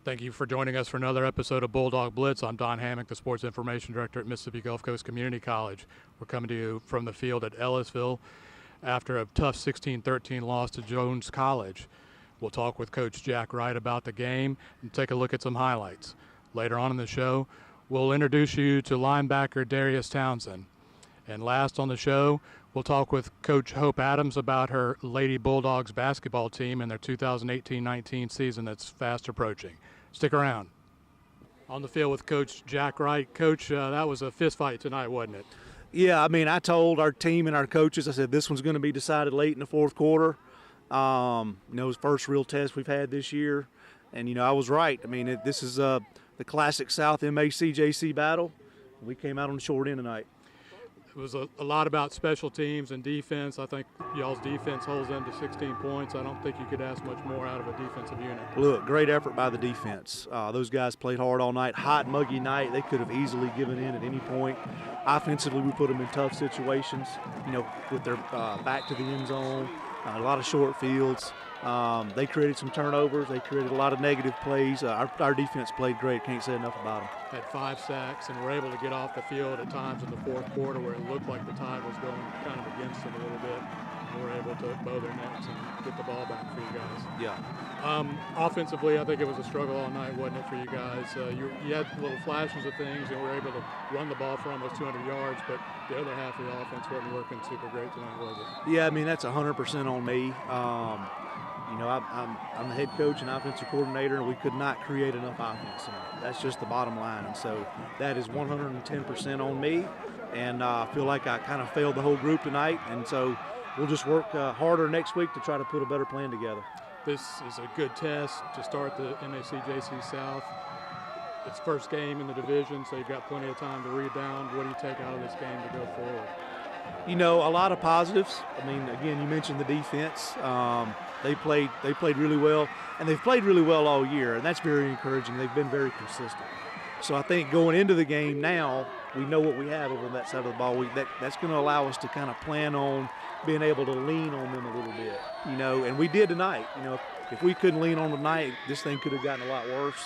Thank you for joining us for another episode of Bulldog Blitz. I'm Don Hammock, the Sports Information Director at Mississippi Gulf Coast Community College. We're coming to you from the field at Ellisville after a tough 16-13 loss to Jones College. We'll talk with Coach Jack Wright about the game and take a look at some highlights. Later on in the show, we'll introduce you to linebacker Darius Townsend. And last on the show, we'll talk with Coach Hope Adams about her Lady Bulldogs basketball team and their 2018-19 season that's fast approaching. Stick around. On the field with Coach Jack Wright. Coach, that was a fist fight tonight, wasn't it? Yeah, I mean, I told our team and our coaches, I said, this one's going to be decided late in the fourth quarter. It was the first real test we've had this year. And, I was right. I mean, this is the classic South MACJC battle. We came out on the short end tonight. It was a lot about special teams and defense. I think y'all's defense holds them to 16 points. I don't think you could ask much more out of a defensive unit. Look, great effort by the defense. Those guys played hard all night. Hot, muggy night. They could have easily given in at any point. Offensively, we put them in tough situations, with their back to the end zone, a lot of short fields. They created some turnovers. They created a lot of negative plays. Our defense played great. Can't say enough about them. Had 5 sacks and were able to get off the field at times in the fourth quarter where it looked like the tide was going kind of against them a little bit. And were able to bow their necks and get the ball back for you guys. Yeah. Offensively, I think it was a struggle all night, wasn't it, for you guys? You had little flashes of things and were able to run the ball for almost 200 yards, but the other half of the offense wasn't working super great tonight, was it? Yeah, I mean, that's 100% on me. I'm the head coach and offensive coordinator, and we could not create enough offense tonight. That's just the bottom line. And so that is 110% on me. And I feel like I kind of failed the whole group tonight. And so we'll just work harder next week to try to put a better plan together. This is a good test to start the MACJC South. It's first game in the division, so you've got plenty of time to rebound. What do you take out of this game to go forward? A lot of positives. I mean, again, you mentioned the defense. They played really well, and they've played really well all year, and that's very encouraging. They've been very consistent. So I think going into the game now, we know what we have over that side of the ball. That's going to allow us to kind of plan on being able to lean on them a little bit, and we did tonight. If we couldn't lean on them tonight, this thing could have gotten a lot worse.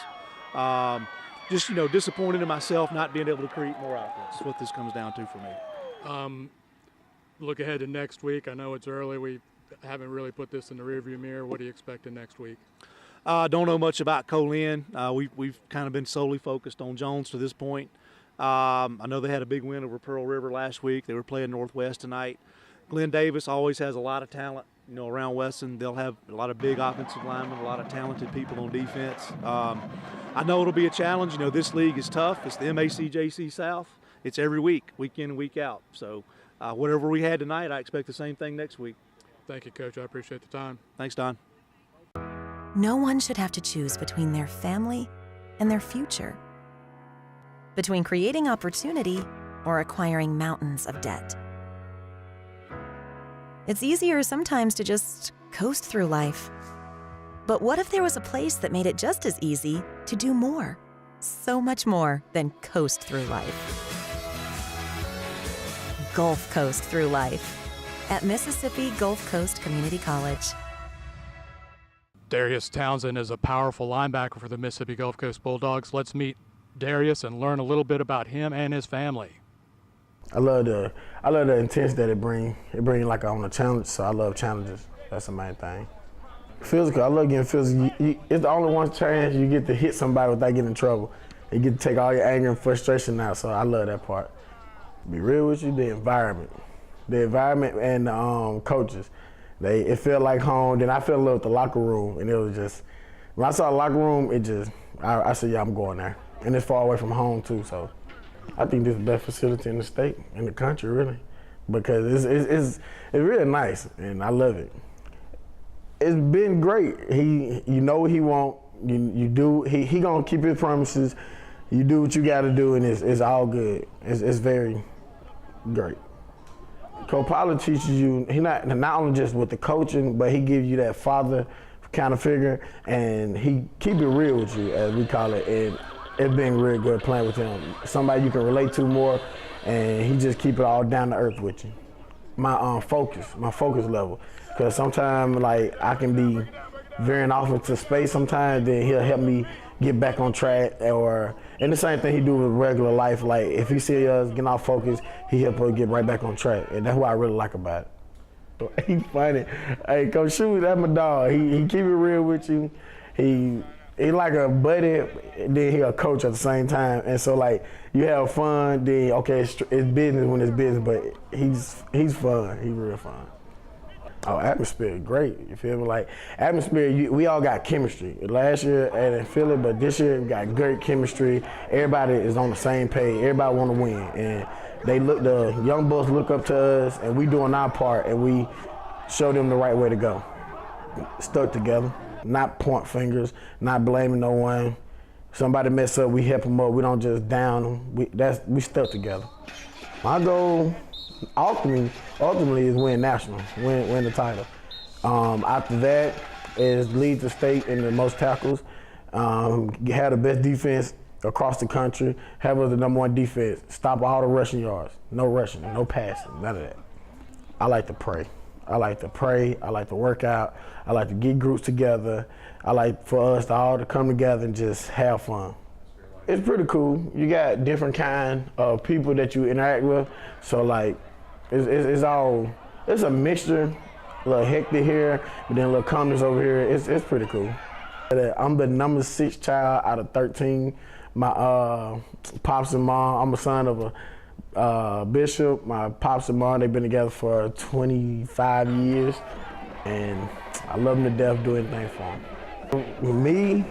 Disappointed in myself not being able to create more offense. That's what this comes down to for me. Look ahead to next week. I know it's early. We haven't really put this in the rearview mirror. What do you expect in next week? Don't know much about Colin. We've kind of been solely focused on Jones to this point. I know they had a big win over Pearl River last week. They were playing Northwest tonight. Glenn Davis always has a lot of talent. Around Weston, they'll have a lot of big offensive linemen, a lot of talented people on defense. I know it'll be a challenge. This league is tough. It's the MACJC South. It's every week, week in and week out. So whatever we had tonight, I expect the same thing next week. Thank you, Coach. I appreciate the time. Thanks, Don. No one should have to choose between their family and their future, between creating opportunity or acquiring mountains of debt. It's easier sometimes to just coast through life. But what if there was a place that made it just as easy to do more, so much more than coast through life? Gulf Coast through life at Mississippi Gulf Coast Community College. Darius Townsend is a powerful linebacker for the Mississippi Gulf Coast Bulldogs. Let's meet Darius and learn a little bit about him and his family. I love the intensity that it bring. It bring like on a challenge, so I love challenges. That's the main thing. Physical, I love getting physical. It's the only one chance you get to hit somebody without getting in trouble. You get to take all your anger and frustration out, so I love that part. Be real with you, the environment and the coaches. It felt like home. Then I fell in love with the locker room, and it was just, when I saw the locker room, I said, yeah, I'm going there. And it's far away from home too, so I think this is the best facility in the state, in the country, really, because it's really nice, and I love it. It's been great. You know what he want. You do. He gonna keep his promises. You do what you got to do, and it's all good. It's very great. Coach Pollard teaches you, he not only just with the coaching, but he gives you that father kind of figure, and he keep it real with you, as we call it. And it's been real good playing with him. Somebody you can relate to more, and he just keep it all down to earth with you. My focus level, because sometimes like I can be veering off into space sometimes, then he'll help me get back on track. And the same thing he do with regular life. Like if he see us getting off focus, he help us get right back on track, and that's what I really like about it. He funny. Hey, Coach Shoe, that's my dog. He keep it real with you. He like a buddy, then he a coach at the same time. And so like you have fun, then okay, it's business when it's business, but he's fun. He's real fun. Oh, atmosphere, great. You feel me? Like atmosphere, we all got chemistry. Last year I didn't feel it, but this year we got great chemistry. Everybody is on the same page. Everybody want to win, and the young bucks look up to us, and we doing our part, and we show them the right way to go. Stuck together, not point fingers, not blaming no one. Somebody mess up, we help them up. We don't just down them. We stuck together. My goal ultimately is win national, win the title. After that is lead the state in the most tackles, have the best defense across the country, have us the #1 defense, stop all the rushing yards, no rushing, no passing, none of that. I like to pray. I like to work out, I like to get groups together. I like for us to all to come together and just have fun. It's pretty cool. You got different kind of people that you interact with, so like it's a mixture, a little hectic here, but then a little calmness over here. It's pretty cool. I'm the #6 child out of 13. My pops and mom, I'm a son of a bishop. My pops and mom, they've been together for 25 years, and I love them to death, do anything for them.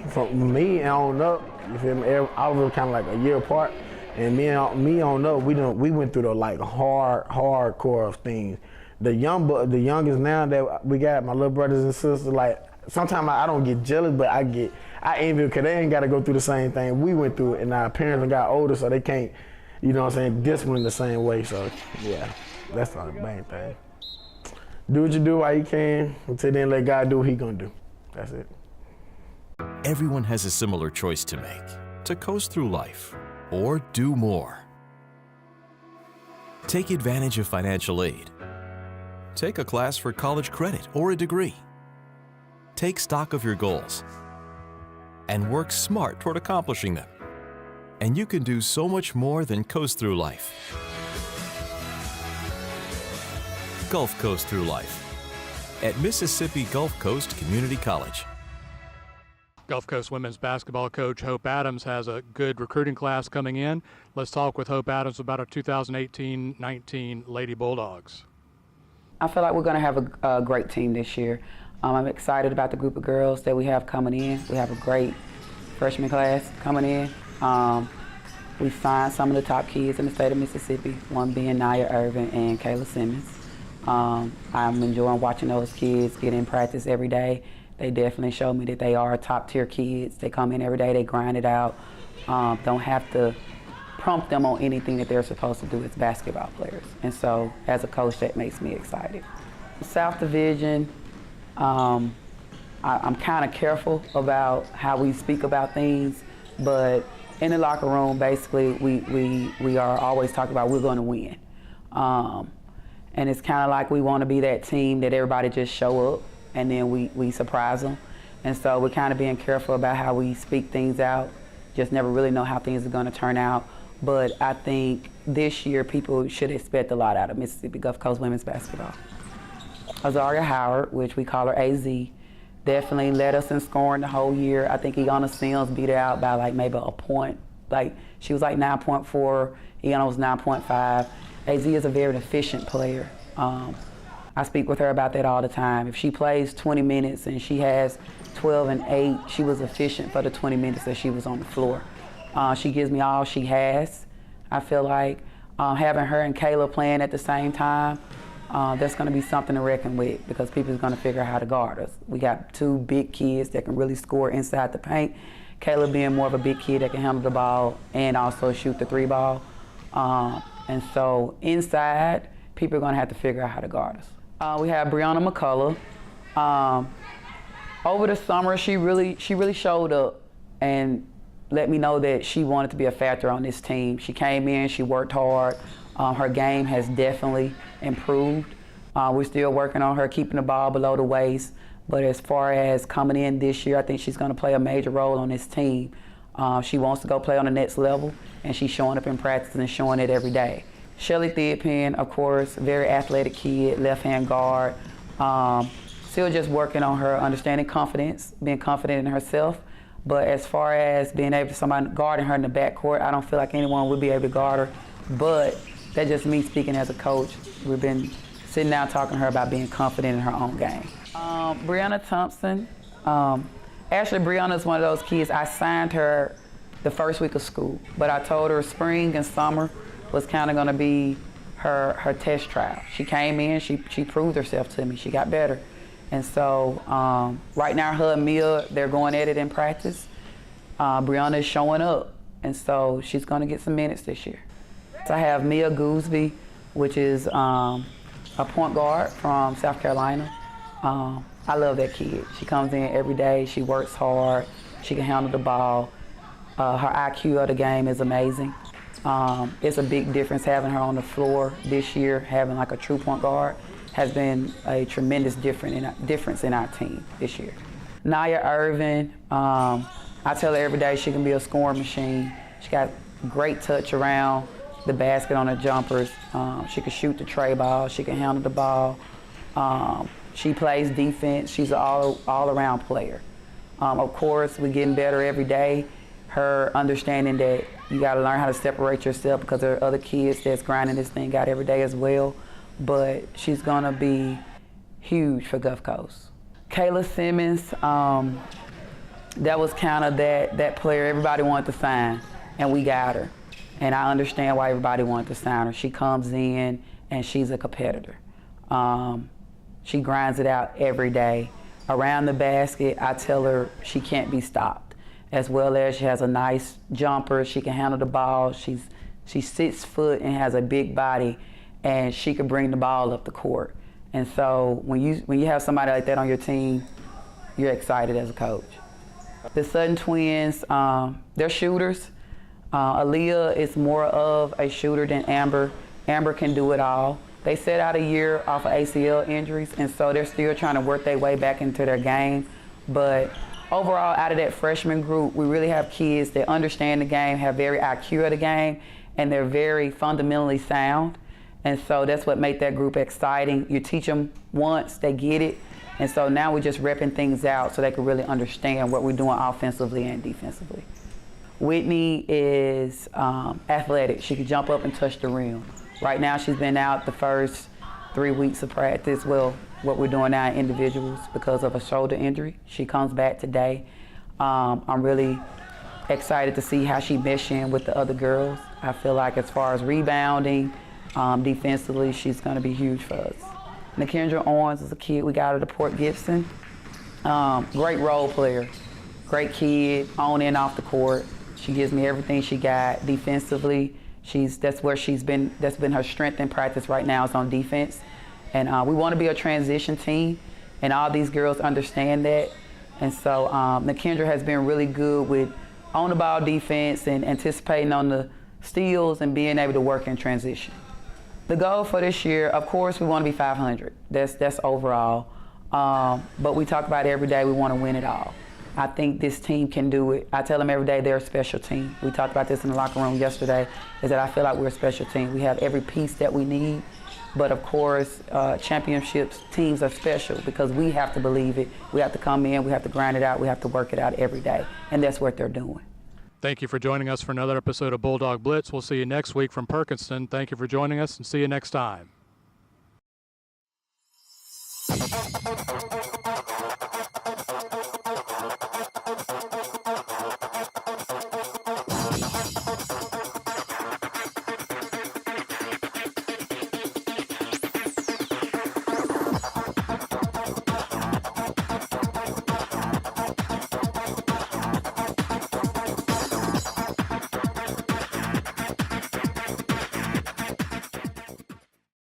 From me and on up, you feel me? I was kind of like a year apart, and me on up, we went through the like hardcore of things. The youngest now that we got, my little brothers and sisters, like sometimes I don't get jealous, but I envy because they ain't got to go through the same thing we went through, and our parents got older, so they can't, you know what I'm saying, discipline the same way. So yeah, that's the main thing. Do what you do while you can, until then let God do what he gonna do. That's it. Everyone has a similar choice to make, to coast through life or do more. Take advantage of financial aid. Take a class for college credit or a degree. Take stock of your goals and work smart toward accomplishing them. And you can do so much more than coast through life. Gulf Coast Through Life at Mississippi Gulf Coast Community College. Gulf Coast women's basketball coach Hope Adams has a good recruiting class coming in. Let's talk with Hope Adams about our 2018-19 Lady Bulldogs. I feel like we're going to have a great team this year. I'm excited about the group of girls that we have coming in. We have a great freshman class coming in. We signed some of the top kids in the state of Mississippi, one being Nia Irvin and Kayla Simmons. I'm enjoying watching those kids get in practice every day. They definitely show me that they are top-tier kids. They come in every day, they grind it out. Don't have to prompt them on anything that they're supposed to do as basketball players. And so, as a coach, that makes me excited. South Division, I'm kind of careful about how we speak about things, but in the locker room, basically, we are always talking about we're going to win. And it's kind of like we want to be that team that everybody just show up and then we surprise them. And so we're kind of being careful about how we speak things out. Just never really know how things are going to turn out. But I think this year people should expect a lot out of Mississippi Gulf Coast women's basketball. Azaria Howard, which we call her AZ, definitely led us in scoring the whole year. I think Iana Sims beat her out by like maybe a point. Like she was like 9.4, Iana was 9.5. AZ is a very efficient player. I speak with her about that all the time. If she plays 20 minutes and she has 12 and 8, she was efficient for the 20 minutes that she was on the floor. She gives me all she has. I feel like having her and Kayla playing at the same time, that's going to be something to reckon with because people are going to figure out how to guard us. We got two big kids that can really score inside the paint. Kayla being more of a big kid that can handle the ball and also shoot the 3 ball. And so inside, people are going to have to figure out how to guard us. We have Brianna McCullough. Over the summer, she really showed up and let me know that she wanted to be a factor on this team. She came in, she worked hard. Her game has definitely improved. We're still working on her keeping the ball below the waist, but as far as coming in this year, I think she's going to play a major role on this team. She wants to go play on the next level, and she's showing up in practice and showing it every day. Shelly Thigpen, of course, very athletic kid, left-hand guard. Still just working on her understanding confidence, being confident in herself. But as far as being able to somebody guarding her in the backcourt, I don't feel like anyone would be able to guard her. But that's just me speaking as a coach. We've been sitting down talking to her about being confident in her own game. Brianna Thompson. Actually, Brianna is one of those kids. I signed her the first week of school, but I told her spring and summer was kind of going to be her test trial. She came in, she proved herself to me. She got better. And so right now, her and Mia, they're going at it in practice. Brianna is showing up, and so she's going to get some minutes this year. So I have Mia Gooseby, which is a point guard from South Carolina. I love that kid. She comes in every day, she works hard, she can handle the ball. Her IQ of the game is amazing. It's a big difference having her on the floor this year. Having like a true point guard has been a tremendous difference in our team this year. Naya Irvin, I tell her every day she can be a scoring machine. She got great touch around the basket on her jumpers. She can shoot the tray ball. She can handle the ball. She plays defense. She's an all-around player. Of course, we're getting better every day. Her understanding that you got to learn how to separate yourself because there are other kids that's grinding this thing out every day as well. But she's going to be huge for Gulf Coast. Kayla Simmons, that was kind of that player everybody wanted to sign, and we got her. And I understand why everybody wanted to sign her. She comes in, and she's a competitor. She grinds it out every day. Around the basket, I tell her she can't be stopped, as well as she has a nice jumper. She can handle the ball. She's 6 foot and has a big body, and she can bring the ball up the court. And so when you have somebody like that on your team, you're excited as a coach. The Sutton twins, they're shooters. Aaliyah is more of a shooter than Amber. Amber can do it all. They set out a year off of ACL injuries, and so they're still trying to work their way back into their game. But overall, out of that freshman group, we really have kids that understand the game, have very IQ of the game, and they're very fundamentally sound. And so that's what made that group exciting. You teach them once, they get it. And so now we're just repping things out so they can really understand what we're doing offensively and defensively. Whitney is athletic. She can jump up and touch the rim. Right now she's been out the first 3 weeks of practice. Well, what we're doing now in individuals because of a shoulder injury. She comes back today. I'm really excited to see how she meshes in with the other girls. I feel like as far as rebounding, defensively, she's going to be huge for us. Nakendra Owens is a kid we got out of Port Gibson. Great role player, great kid, on and off the court. She gives me everything she got defensively. That's been her strength in practice right now is on defense. And we want to be a transition team, and all these girls understand that. And so Nakendra has been really good with on-the-ball defense and anticipating on the steals and being able to work in transition. The goal for this year, of course, we want to be 500. That's overall. But we talk about it every day. We want to win it all. I think this team can do it. I tell them every day they're a special team. We talked about this in the locker room yesterday, is that I feel like we're a special team. We have every piece that we need. But of course, championships teams are special because we have to believe it. We have to come in, we have to grind it out, we have to work it out every day. And that's what they're doing. Thank you for joining us for another episode of Bulldog Blitz. We'll see you next week from Perkinston. Thank you for joining us, and see you next time.